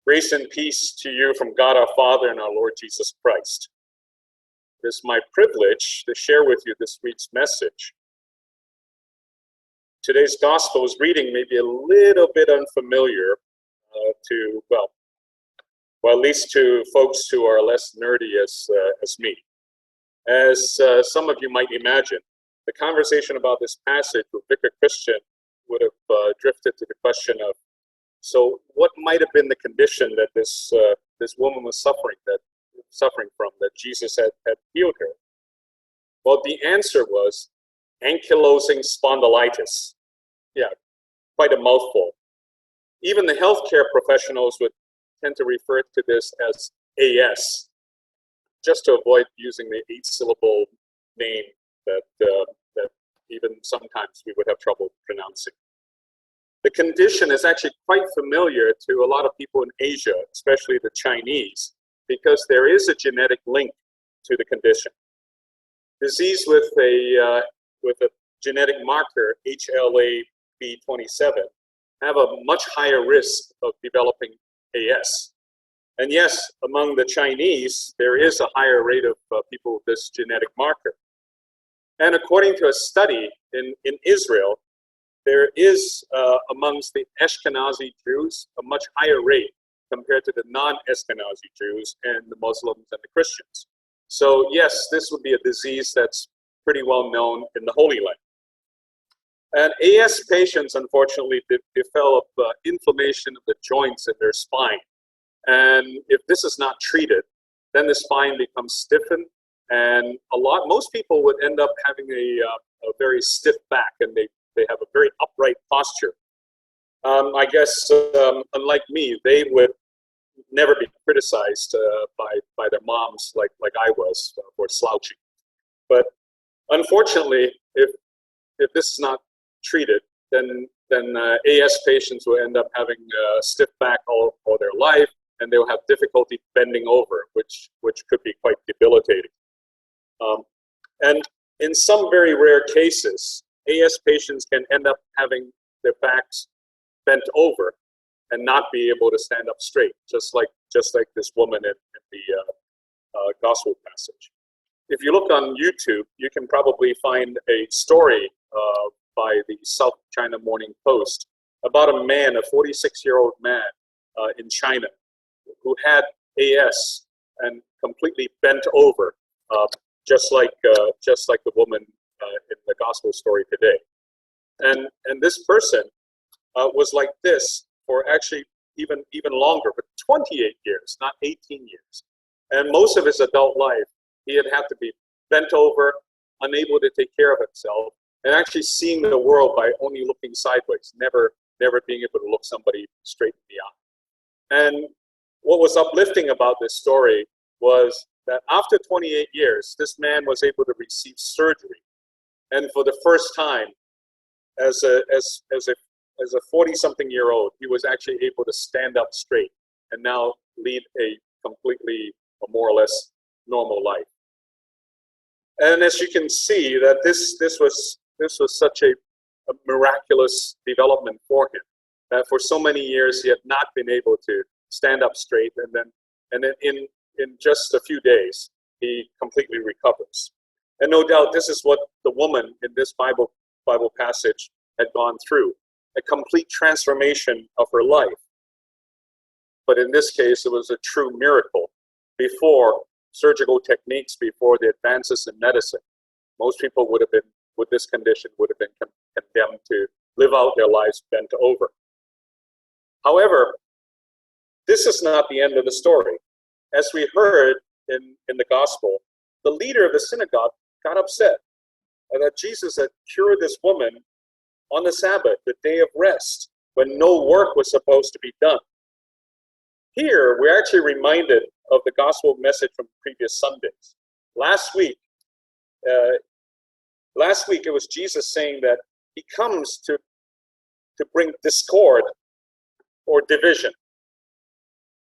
Grace and peace to you from God our Father and our Lord Jesus Christ. It is my privilege to share with you this week's message. Today's Gospel's reading may be a little bit unfamiliar at least to folks who are less nerdy as me. As some of you might imagine, the conversation about this passage with Vicar Christian would have drifted to the question of, so what might have been the condition that this woman was suffering from, that Jesus had healed her? Well, the answer was ankylosing spondylitis. Yeah, quite a mouthful. Even the healthcare professionals would tend to refer to this as AS, just to avoid using the 8-syllable name that even sometimes we would have trouble pronouncing. The condition is actually quite familiar to a lot of people in Asia, especially the Chinese, because there is a genetic link to the condition. Disease with a genetic marker, HLA-B27, have a much higher risk of developing AS. And yes, among the Chinese, there is a higher rate of people with this genetic marker. And according to a study in Israel, there is, amongst the Ashkenazi Jews, a much higher rate compared to the non-Ashkenazi Jews and the Muslims and the Christians. So yes, this would be a disease that's pretty well known in the Holy Land. And AS patients, unfortunately, develop inflammation of the joints in their spine. And if this is not treated, then the spine becomes stiffened, and most people would end up having a very stiff back, and they have a very upright posture. I guess, unlike me, they would never be criticized by their moms like I was for slouching. But unfortunately, if this is not treated, then AS patients will end up having a stiff back all their life, and they'll have difficulty bending over, which could be quite debilitating. And in some very rare cases, AS patients can end up having their backs bent over and not be able to stand up straight, just like this woman in the gospel passage. If you look on YouTube, you can probably find a story by the South China Morning Post about a man, a 46-year-old man in China, who had AS and completely bent over, just like the woman in the gospel story today. And this person was like this for actually even longer, but 28 years, not 18 years. And most of his adult life, he had to be bent over, unable to take care of himself, and actually seeing the world by only looking sideways, never being able to look somebody straight in the eye. And what was uplifting about this story was that after 28 years, this man was able to receive surgery. And for the first time, as a 40-something-year-old, he was actually able to stand up straight and now lead a more or less normal life. And as you can see, that this was such a miraculous development for him, that for so many years he had not been able to stand up straight, and then in just a few days he completely recovers. And no doubt this is what the woman in this Bible passage had gone through, a complete transformation of her life. But in this case, it was a true miracle. Before surgical techniques, before the advances in medicine, most people with this condition would have been condemned to live out their lives bent over. However, this is not the end of the story. As we heard in the gospel, the leader of the synagogue got upset that Jesus had cured this woman on the Sabbath, the day of rest, when no work was supposed to be done. Here, we're actually reminded of the gospel message from previous Sundays. Last week, it was Jesus saying that he comes to bring discord or division.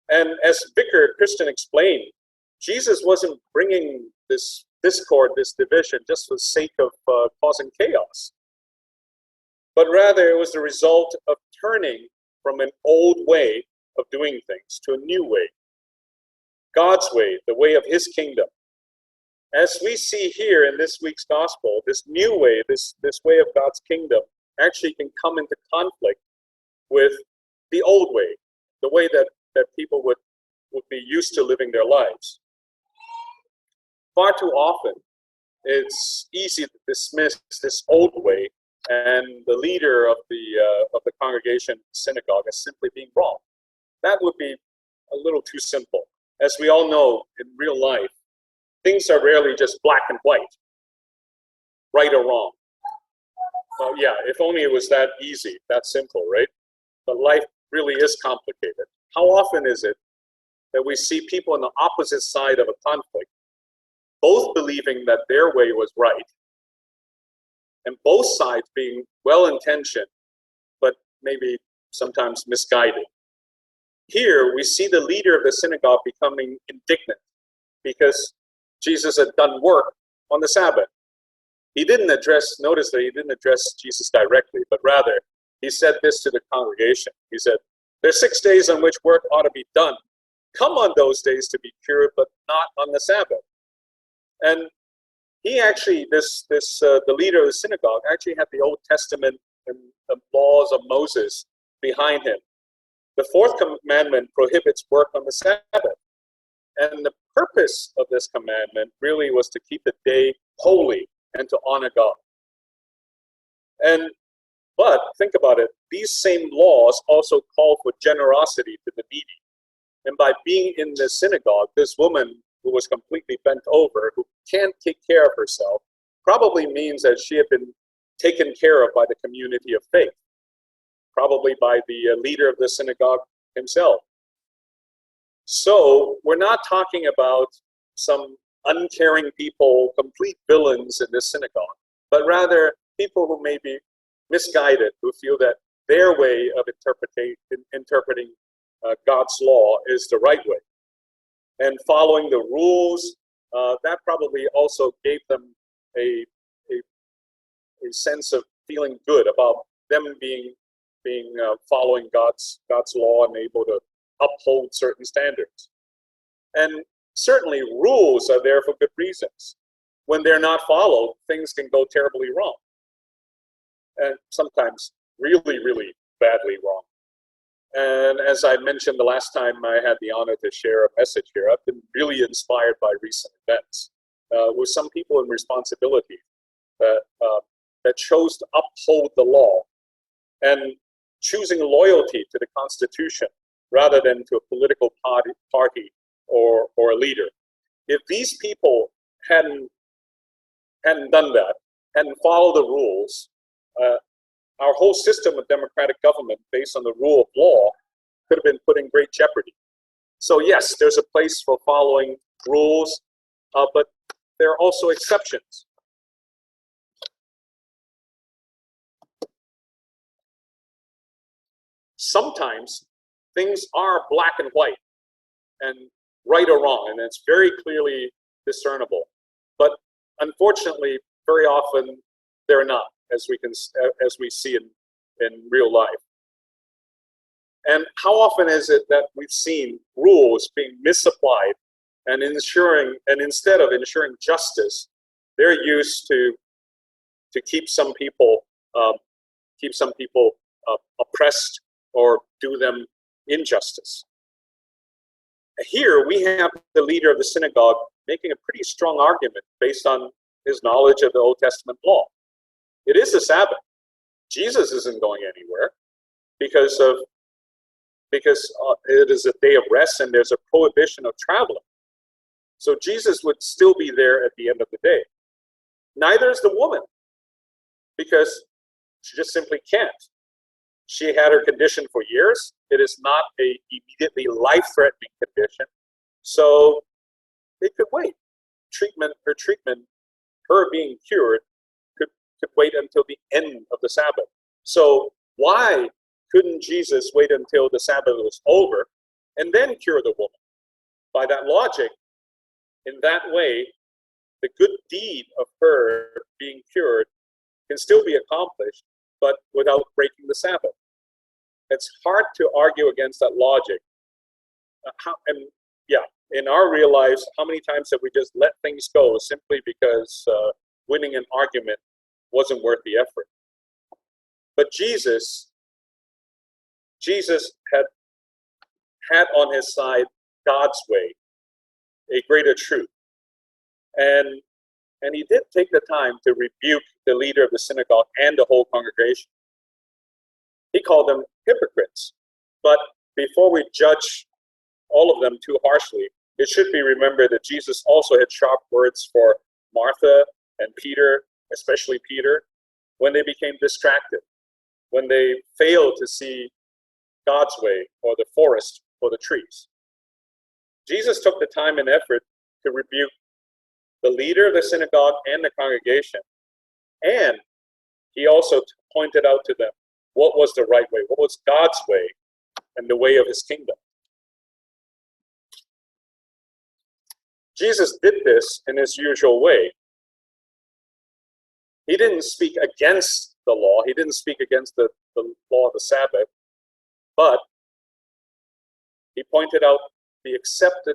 And as Vicar Christian explained, Jesus wasn't bringing this discord, this division, just for the sake of causing chaos. But rather, it was the result of turning from an old way of doing things to a new way. God's way, the way of his kingdom. As we see here in this week's gospel, this new way, this way of God's kingdom actually can come into conflict with the old way, the way that people would be used to living their lives. Far too often, it's easy to dismiss this old way and the leader of the congregation synagogue as simply being wrong. That would be a little too simple. As we all know, in real life, things are rarely just black and white, right or wrong. Well, yeah, if only it was that easy, that simple, right? But life really is complicated. How often is it that we see people on the opposite side of a conflict, both believing that their way was right, and both sides being well-intentioned, but maybe sometimes misguided? Here, we see the leader of the synagogue becoming indignant because Jesus had done work on the Sabbath. Notice that he didn't address Jesus directly, but rather he said this to the congregation. He said, "There's 6 days on which work ought to be done. Come on those days to be cured, but not on the Sabbath." And he actually, the leader of the synagogue, actually had the Old Testament and the laws of Moses behind him. The fourth commandment prohibits work on the Sabbath. And the purpose of this commandment really was to keep the day holy and to honor God. But think about it, these same laws also call for generosity to the needy. And by being in the synagogue, this woman who was completely bent over, who can't take care of herself, probably means that she had been taken care of by the community of faith, probably by the leader of the synagogue himself. So we're not talking about some uncaring people, complete villains in this synagogue, but rather people who may be misguided, who feel that their way of interpreting God's law is the right way. And following the rules, that probably also gave them a sense of feeling good about them being following God's law and able to uphold certain standards. And certainly rules are there for good reasons. When they're not followed, things can go terribly wrong. And sometimes really, really badly wrong. And as I mentioned the last time I had the honor to share a message here, I've been really inspired by recent events with some people in responsibility that chose to uphold the law and choosing loyalty to the Constitution rather than to a political party or a leader. If these people hadn't done that, hadn't followed the rules, our whole system of democratic government based on the rule of law could have been put in great jeopardy. So yes, there's a place for following rules, but there are also exceptions. Sometimes things are black and white and right or wrong, and it's very clearly discernible. But unfortunately, very often they're not, as we see in real life. And how often is it that we've seen rules being misapplied and instead of ensuring justice, they're used to keep some people oppressed or do them injustice. Here we have the leader of the synagogue making a pretty strong argument based on his knowledge of the Old Testament law. It is the Sabbath. Jesus isn't going anywhere because it is a day of rest and there's a prohibition of traveling. So Jesus would still be there at the end of the day. Neither is the woman, because she just simply can't. She had her condition for years. It is not a immediately life-threatening condition, so it could wait. Her being cured, could wait until the end of the Sabbath. So why couldn't Jesus wait until the Sabbath was over and then cure the woman? By that logic, in that way, the good deed of her being cured can still be accomplished, but without breaking the Sabbath. it's hard to argue against that logic. In our real lives, how many times have we just let things go simply because winning an argument wasn't worth the effort? But Jesus had on his side God's way, a greater truth. And he did take the time to rebuke the leader of the synagogue and the whole congregation. He called them hypocrites. But before we judge all of them too harshly, it should be remembered that Jesus also had sharp words for Martha and Peter, especially Peter, when they became distracted, when they failed to see God's way or the forest for the trees. Jesus took the time and effort to rebuke the leader of the synagogue and the congregation, and he also pointed out to them what was the right way, what was God's way, and the way of his kingdom. Jesus did this in his usual way. He didn't speak against the law. He didn't speak against the law of the Sabbath, but he pointed out the exception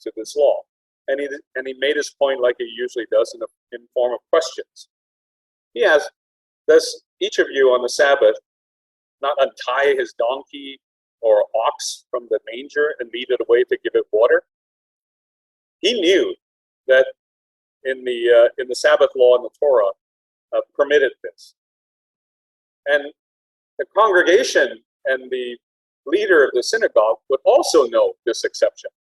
to this law. And he made his point like he usually does in form of questions. He asked, does each of you on the Sabbath not untie his donkey or ox from the manger and lead it away to give it water? He knew that in the Sabbath law in the Torah permitted this. And the congregation and the leader of the synagogue would also know this exception.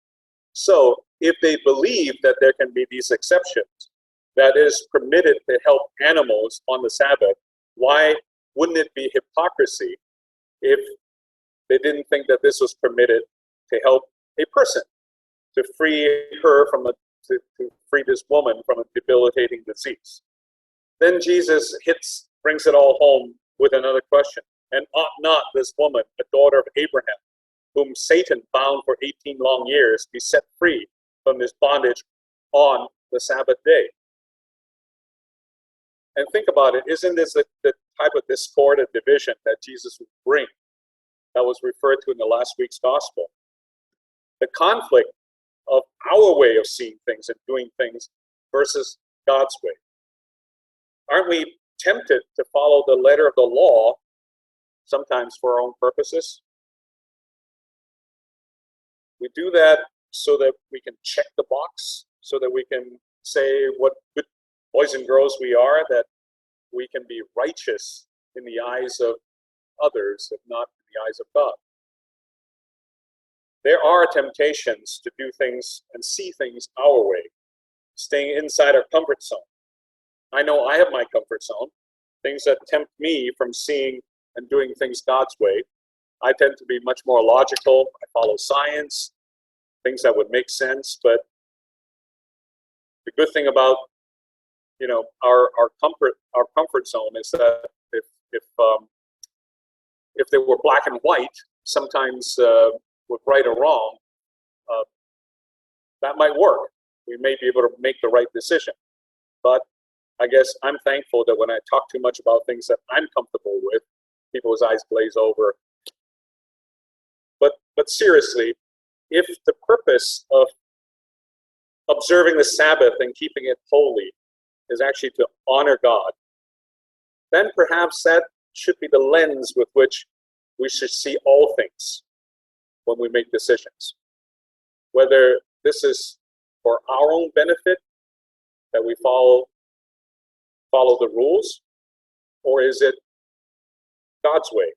So if they believe that there can be these exceptions, that is permitted to help animals on the Sabbath, why wouldn't it be hypocrisy if they didn't think that this was permitted to help a person, to free her to free this woman from a debilitating disease? Then Jesus brings it all home with another question. And ought not this woman, a daughter of Abraham, whom Satan bound for 18 long years, be set free from this bondage on the Sabbath day? And think about it, isn't this the type of discord and division that Jesus would bring, that was referred to in the last week's gospel? The conflict of our way of seeing things and doing things versus God's way. Aren't we tempted to follow the letter of the law, sometimes for our own purposes? We do that so that we can check the box, so that we can say what good boys and girls we are, that we can be righteous in the eyes of others, if not in the eyes of God. There are temptations to do things and see things our way, staying inside our comfort zone. I know I have my comfort zone, things that tempt me from seeing and doing things God's way. I tend to be much more logical. I follow science, things that would make sense. But the good thing about our comfort zone is that if they were black and white, sometimes with right or wrong, that might work. We may be able to make the right decision. But I guess I'm thankful that when I talk too much about things that I'm comfortable with, people's eyes glaze over. But seriously, if the purpose of observing the Sabbath and keeping it holy is actually to honor God, then perhaps that should be the lens with which we should see all things when we make decisions. Whether this is for our own benefit, that we follow the rules, or is it God's way?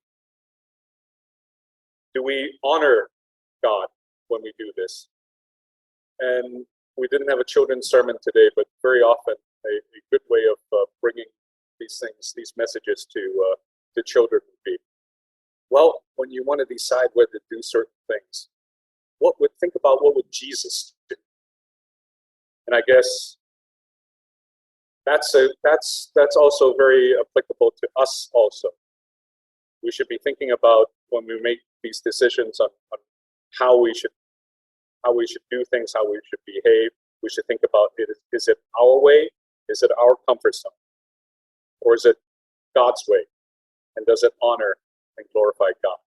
Do we honor God when we do this? And we didn't have a children's sermon today, but very often a good way of bringing these things, these messages to children would be, well, when you want to decide whether to do certain things, think about what would Jesus do? And I guess that's also very applicable to us also. We should be thinking about when we make these decisions on how we should do things, how we should behave. We should think about it. Is it our way? Is it our comfort zone? Or is it God's way? And does it honor and glorify God?